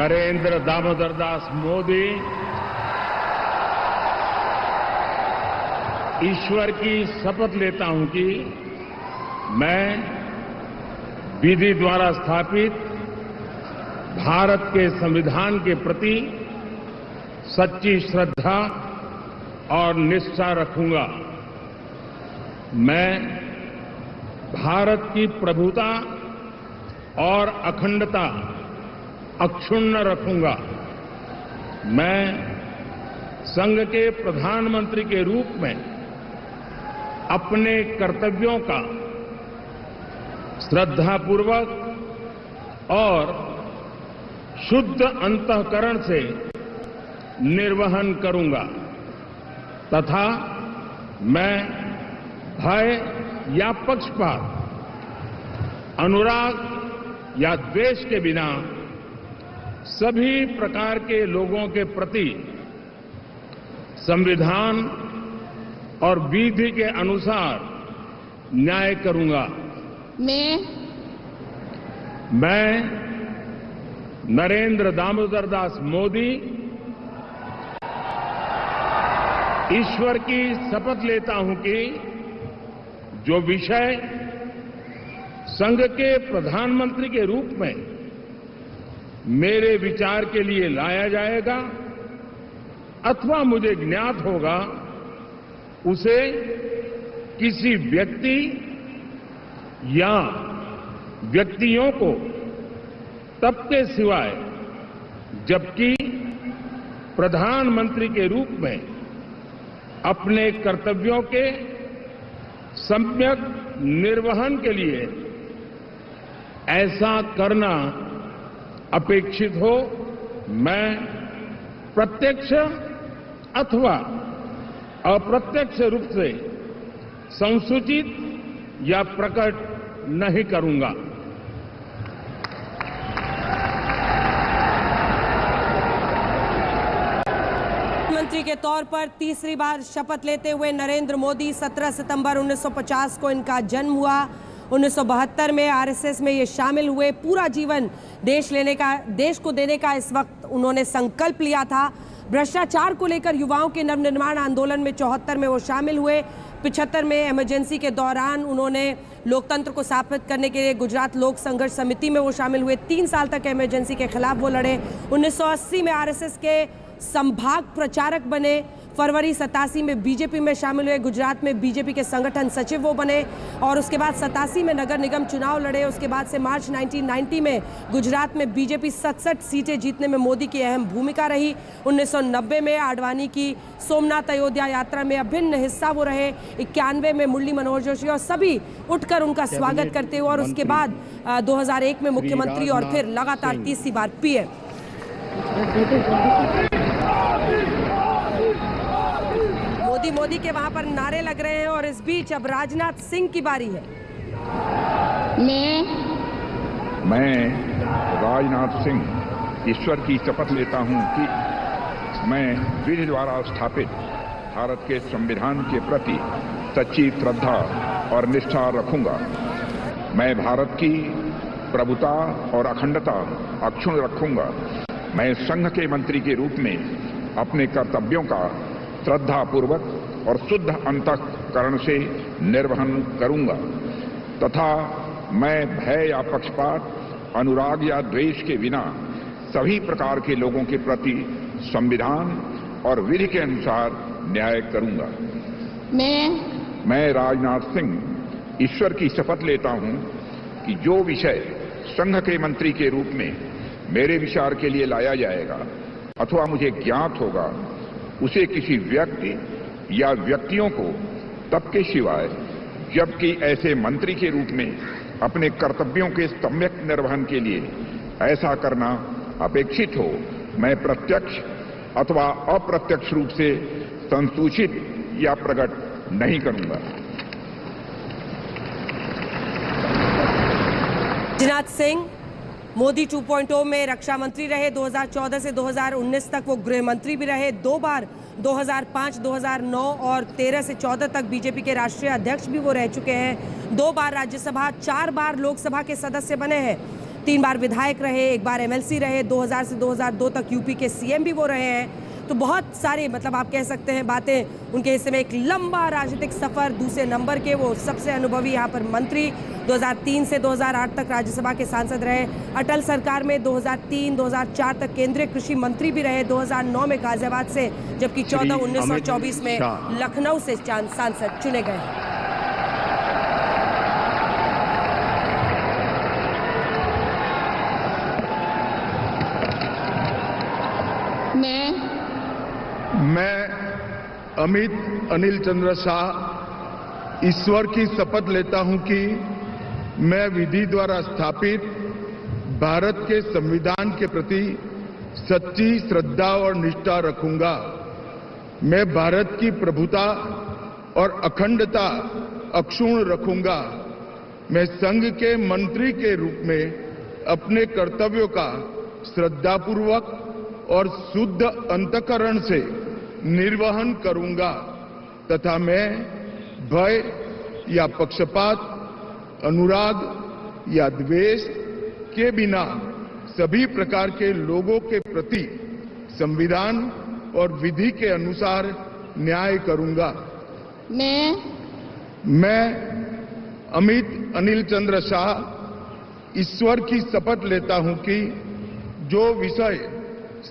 नरेंद्र दामोदर दास मोदी ईश्वर की शपथ लेता हूं कि मैं विधि द्वारा स्थापित भारत के संविधान के प्रति सच्ची श्रद्धा और निष्ठा रखूंगा। मैं भारत की प्रभुता और अखंडता अक्षुण्ण रखूंगा। मैं संघ के प्रधानमंत्री के रूप में अपने कर्तव्यों का श्रद्धापूर्वक और शुद्ध अंतःकरण से निर्वहन करूंगा तथा मैं भय या पक्षपात, अनुराग या द्वेष के बिना सभी प्रकार के लोगों के प्रति संविधान और विधि के अनुसार न्याय करूंगा। मैं नरेंद्र दामोदर दास मोदी ईश्वर की शपथ लेता हूं कि जो विषय संघ के प्रधानमंत्री के रूप में मेरे विचार के लिए लाया जाएगा अथवा मुझे ज्ञात होगा, उसे किसी व्यक्ति या व्यक्तियों को तब के सिवाय जबकि प्रधानमंत्री के रूप में अपने कर्तव्यों के सम्यक निर्वहन के लिए ऐसा करना अपेक्षित हो, मैं प्रत्यक्ष अथवा अप्रत्यक्ष रूप से संसूचित या प्रकट नहीं करूंगा। प्रधानमंत्री के तौर पर तीसरी बार शपथ लेते हुए नरेंद्र मोदी 17 सितंबर 1950 को इनका जन्म हुआ। 1972 में आरएसएस में ये शामिल हुए। पूरा जीवन देश को देने का इस वक्त उन्होंने संकल्प लिया था। भ्रष्टाचार को लेकर युवाओं के नवनिर्माण आंदोलन में 74 में वो शामिल हुए। 75 में इमरजेंसी के दौरान उन्होंने लोकतंत्र को स्थापित करने के लिए गुजरात लोक संघर्ष समिति में वो शामिल हुए। 3 साल तक इमरजेंसी के खिलाफ वो लड़े। 1980 में आरएसएस के संभाग प्रचारक बने। फरवरी 87 में बीजेपी में शामिल हुए। गुजरात में बीजेपी के संगठन सचिव वो बने और उसके बाद 87 में नगर निगम चुनाव लड़े। उसके बाद से मार्च 1990 में गुजरात में बीजेपी 67 सीटें जीतने में मोदी की अहम भूमिका रही। 1990 में आडवाणी की सोमनाथ अयोध्या यात्रा में अभिन्न हिस्सा वो रहे। 91 में मुरली मनोहर जोशी और सभी उठकर उनका स्वागत करते हुए और उसके बाद 2001 में मुख्यमंत्री और फिर लगातार तीसरी बार पीएम। मोदी के वहां पर नारे लग रहे हैं और इस बीच अब राजनाथ सिंह की बारी है। मैं राजनाथ सिंह ईश्वर की शपथ लेता हूं कि मैं विधि द्वारा स्थापित भारत के संविधान के प्रति सच्ची श्रद्धा और निष्ठा रखूंगा। मैं भारत की प्रभुता और अखंडता अक्षुण्ण रखूंगा। मैं संघ के मंत्री के रूप में अपने कर्तव्यों का श्रद्धापूर्वक और शुद्ध अंतःकरण से निर्वहन करूंगा तथा मैं भय या पक्षपात, अनुराग या द्वेष के बिना सभी प्रकार के लोगों के प्रति संविधान और विधि के अनुसार न्याय करूंगा। मैं राजनाथ सिंह ईश्वर की शपथ लेता हूं कि जो विषय संघ के मंत्री के रूप में मेरे विचार के लिए लाया जाएगा अथवा मुझे ज्ञात होगा, उसे किसी व्यक्ति या व्यक्तियों को तब के सिवाय जबकि ऐसे मंत्री के रूप में अपने कर्तव्यों के सम्यक निर्वहन के लिए ऐसा करना अपेक्षित हो, मैं प्रत्यक्ष अथवा अप्रत्यक्ष रूप से संसूचित या प्रकट नहीं करूंगा। राजनाथ सिंह मोदी 2.0 में रक्षा मंत्री रहे। 2014 से 2019 तक वो गृह मंत्री भी रहे। 2 बार 2005, 2009 और 13 से 14 तक बीजेपी के राष्ट्रीय अध्यक्ष भी वो रह चुके हैं। 2 बार राज्यसभा, 4 बार लोकसभा के सदस्य बने हैं। 3 बार विधायक रहे, 1 बार एमएलसी रहे, 2000 से 2002 तक यूपी के सीएम भी वो रहे हैं। तो बहुत सारे मतलब आप कह सकते हैं बातें उनके हिस्से में। एक लंबा राजनीतिक सफर, दूसरे नंबर के वो सबसे अनुभवी यहाँ पर मंत्री। 2003 से 2008 तक राज्यसभा के सांसद रहे। अटल सरकार में 2003-2004 तक केंद्रीय कृषि मंत्री भी रहे। 2009 में गाजियाबाद से, जबकि 1924 में लखनऊ से सांसद चुने गए। मैं अमित अनिल चंद्र शाह ईश्वर की शपथ लेता हूं कि मैं विधि द्वारा स्थापित भारत के संविधान के प्रति सच्ची श्रद्धा और निष्ठा रखूंगा। मैं भारत की प्रभुता और अखंडता अक्षुण्ण रखूंगा। मैं संघ के मंत्री के रूप में अपने कर्तव्यों का श्रद्धापूर्वक और शुद्ध अंतःकरण से निर्वहन करूंगा तथा मैं भय या पक्षपात, अनुराग या द्वेष के बिना सभी प्रकार के लोगों के प्रति संविधान और विधि के अनुसार न्याय करूंगा। मैं अमित अनिल चंद्र शाह ईश्वर की शपथ लेता हूं कि जो विषय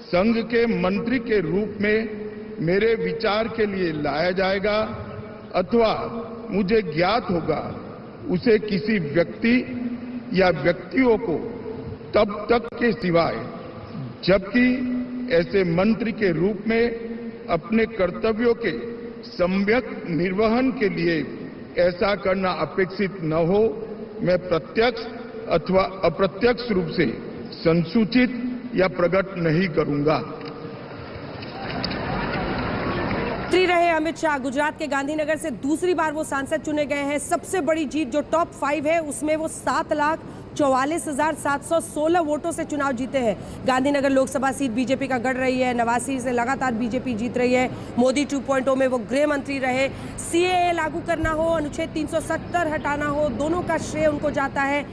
संघ के मंत्री के रूप में मेरे विचार के लिए लाया जाएगा अथवा मुझे ज्ञात होगा, उसे किसी व्यक्ति या व्यक्तियों को तब तक के सिवाय, जबकि ऐसे मंत्री के रूप में अपने कर्तव्यों के सम्यक निर्वहन के लिए ऐसा करना अपेक्षित न हो, मैं प्रत्यक्ष अथवा अप्रत्यक्ष रूप से संसूचित या प्रकट नहीं करूंगा। मंत्री रहे अमित शाह गुजरात के गांधीनगर से दूसरी बार वो सांसद चुने गए हैं। सबसे बड़ी जीत जो टॉप 5 है उसमें वो 7,44,716 वोटों से चुनाव जीते हैं। गांधीनगर लोकसभा सीट बीजेपी का गढ़ रही है। नवासी से लगातार बीजेपी जीत रही है। मोदी 2.0 में वो गृह मंत्री रहे। सीएए लागू करना हो, अनुच्छेद 370 हटाना हो, दोनों का श्रेय उनको जाता है।